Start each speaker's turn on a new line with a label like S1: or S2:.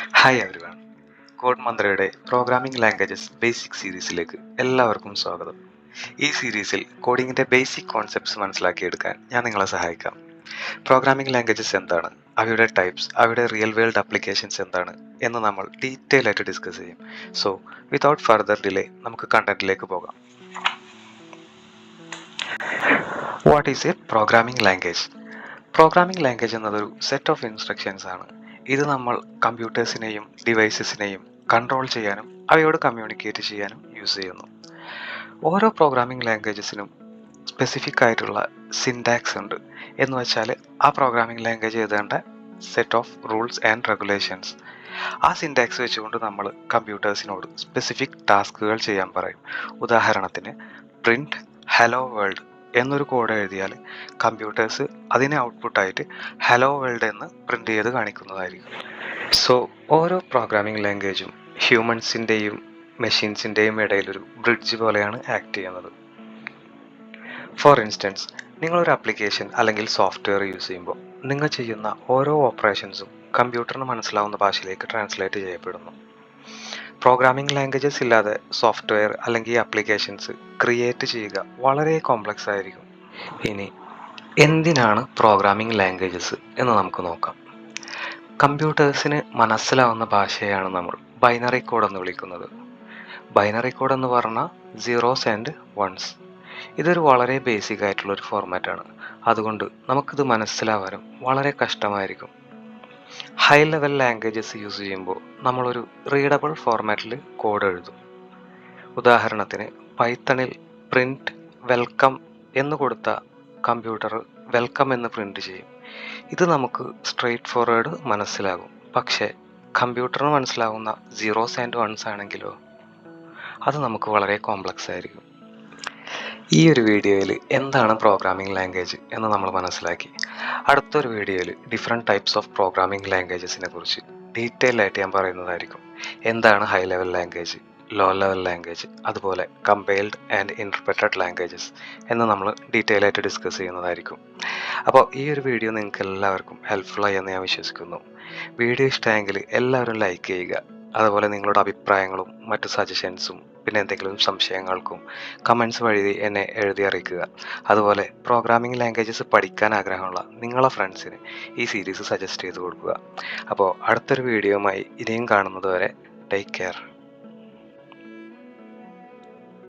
S1: Hi everyone. Code മന്ത്രയുടെ programming languages basic സീരീസിലേക്ക് എല്ലാവർക്കും സ്വാഗതം. ഈ സീരീസിൽ കോഡിങ്ങിൻ്റെ ബേസിക് കോൺസെപ്റ്റ്സ് മനസ്സിലാക്കിയെടുക്കാൻ ഞാൻ നിങ്ങളെ സഹായിക്കാം. പ്രോഗ്രാമിംഗ് ലാംഗ്വേജസ് എന്താണ്, അവയുടെ ടൈപ്സ്, അവയുടെ റിയൽ വേൾഡ് ആപ്ലിക്കേഷൻസ് എന്താണ് എന്ന് നമ്മൾ ഡീറ്റെയിൽ ആയിട്ട് ഡിസ്കസ് ചെയ്യും. സോ വിതൗട്ട് ഫർദർ ഡിലേ നമുക്ക് കണ്ടന്റിലേക്ക് പോകാം. What is a programming language? Programming language എന്നതൊരു സെറ്റ് ഓഫ് ഇൻസ്ട്രക്ഷൻസ് ആണ്. ഇത് നമ്മൾ കമ്പ്യൂട്ടേഴ്സിനെയും ഡിവൈസസിനെയും കൺട്രോൾ ചെയ്യാനും അവയോട് കമ്മ്യൂണിക്കേറ്റ് ചെയ്യാനും യൂസ് ചെയ്യുന്നു. ഓരോ പ്രോഗ്രാമിംഗ് ലാംഗ്വേജസിനും സ്പെസിഫിക് ആയിട്ടുള്ള സിൻടാക്സ് ഉണ്ട്. എന്ന് വെച്ചാൽ ആ പ്രോഗ്രാമിംഗ് ലാംഗ്വേജ് എഴുതേണ്ട set of rules and regulations. ആ സിൻടാക്സ് വെച്ചുകൊണ്ട് നമ്മൾ കമ്പ്യൂട്ടേഴ്സിനോട് സ്പെസിഫിക് ടാസ്കുകൾ ചെയ്യാൻ പറയും. ഉദാഹരണത്തിന് പ്രിന്റ് ഹലോ വേൾഡ് എന്നൊരു കോഡ് എഴുതിയാൽ കമ്പ്യൂട്ടേഴ്സ് അതിനെ ഔട്ട്പുട്ടായിട്ട് ഹലോ വേൾഡ് എന്ന് പ്രിന്റ് ചെയ്ത് കാണിക്കുന്നതായിരിക്കും. സോ ഓരോ പ്രോഗ്രാമിംഗ് ലാംഗ്വേജും ഹ്യൂമൻസിൻ്റെയും മെഷീൻസിൻ്റെയും ഇടയിലൊരു ബ്രിഡ്ജ് പോലെയാണ് ആക്ട് ചെയ്യുന്നത്. ഫോർ ഇൻസ്റ്റൻസ്, നിങ്ങളൊരു ആപ്ലിക്കേഷൻ അല്ലെങ്കിൽ സോഫ്റ്റ്വെയർ യൂസ് ചെയ്യുമ്പോൾ നിങ്ങൾ ചെയ്യുന്ന ഓരോ ഓപ്പറേഷൻസും കമ്പ്യൂട്ടറിന് മനസ്സിലാവുന്ന ഭാഷയിലേക്ക് ട്രാൻസ്ലേറ്റ് ചെയ്യപ്പെടുന്നു. പ്രോഗ്രാമിംഗ് ലാംഗ്വേജസ് ഇല്ലാതെ സോഫ്റ്റ്വെയർ അല്ലെങ്കിൽ ആപ്ലിക്കേഷൻസ് ക്രിയേറ്റ് ചെയ്യുക വളരെ കോംപ്ലക്സ് ആയിരിക്കും. ഇനി എന്തിനാണ് പ്രോഗ്രാമിംഗ് ലാംഗ്വേജസ് എന്ന് നമുക്ക് നോക്കാം. കമ്പ്യൂട്ടേഴ്സിന് മനസ്സിലാവുന്ന ഭാഷയാണ് നമ്മൾ ബൈനറി കോഡ് എന്ന് വിളിക്കുന്നത്. ബൈനറി കോഡ് എന്ന് പറഞ്ഞാൽ സീറോസ് ആൻഡ് വൺസ്. ഇതൊരു വളരെ ബേസിക് ആയിട്ടുള്ളൊരു ഫോർമാറ്റാണ്. അതുകൊണ്ട് നമുക്കിത് മനസ്സിലാവാനും വളരെ കഷ്ടമായിരിക്കും. ഹൈ ലെവൽ ലാംഗ്വേജസ് യൂസ് ചെയ്യുമ്പോൾ നമ്മളൊരു റീഡബിൾ ഫോർമാറ്റിൽ കോഡ് എഴുതും. ഉദാഹരണത്തിന് പൈത്തണിൽ പ്രിന്റ് വെൽക്കം എന്ന് കൊടുത്ത കമ്പ്യൂട്ടർ വെൽക്കം എന്ന് പ്രിന്റ് ചെയ്യും. ഇത് നമുക്ക് സ്ട്രെയിറ്റ് ഫോർവേഡ് മനസ്സിലാകും. പക്ഷേ കമ്പ്യൂട്ടറിന് മനസ്സിലാവുന്ന സീറോസ് ആൻഡ് വൺസ് ആണെങ്കിലോ അത് നമുക്ക് വളരെ കോംപ്ലക്സ് ആയിരിക്കും. ഈ ഒരു വീഡിയോയിൽ എന്താണ് പ്രോഗ്രാമിംഗ് ലാംഗ്വേജ് എന്ന് നമ്മൾ മനസ്സിലാക്കി. അടുത്തൊരു വീഡിയോയിൽ ഡിഫറെൻറ്റ് ടൈപ്സ് ഓഫ് പ്രോഗ്രാമിംഗ് ലാംഗ്വേജസിനെ കുറിച്ച് ഡീറ്റെയിൽ ആയിട്ട് ഞാൻ പറയുന്നതായിരിക്കും. എന്താണ് high level language, low level language, അതുപോലെ കമ്പൈൽഡ് ആൻഡ് ഇൻ്റർപ്രറ്റഡ് ലാംഗ്വേജസ് എന്ന് നമ്മൾ ഡീറ്റെയിൽ ആയിട്ട് ഡിസ്കസ് ചെയ്യുന്നതായിരിക്കും. അപ്പോൾ ഈ ഒരു വീഡിയോ നിങ്ങൾക്ക് എല്ലാവർക്കും ഹെൽപ്ഫുള്ളായി എന്ന് ഞാൻ വിശ്വസിക്കുന്നു. വീഡിയോ ഇഷ്ടമായെങ്കിൽ എല്ലാവരും ലൈക്ക് ചെയ്യുക. അതുപോലെ നിങ്ങളുടെ അഭിപ്രായങ്ങളും മറ്റു സജഷൻസും പിന്നെ എന്തെങ്കിലും സംശയങ്ങൾക്കും കമൻസ് വഴി എന്നെ എഴുതി അറിയിക്കുക. അതുപോലെ പ്രോഗ്രാമിംഗ് ലാംഗ്വേജസ് പഠിക്കാൻ ആഗ്രഹമുള്ള നിങ്ങളെ ഫ്രണ്ട്സിന് ഈ സീരീസ് സജസ്റ്റ് ചെയ്ത് കൊടുക്കുക. അപ്പോൾ അടുത്തൊരു വീഡിയോയുമായി ഇനിയും കാണുന്നത് വരെ ടേക്ക് കെയർ.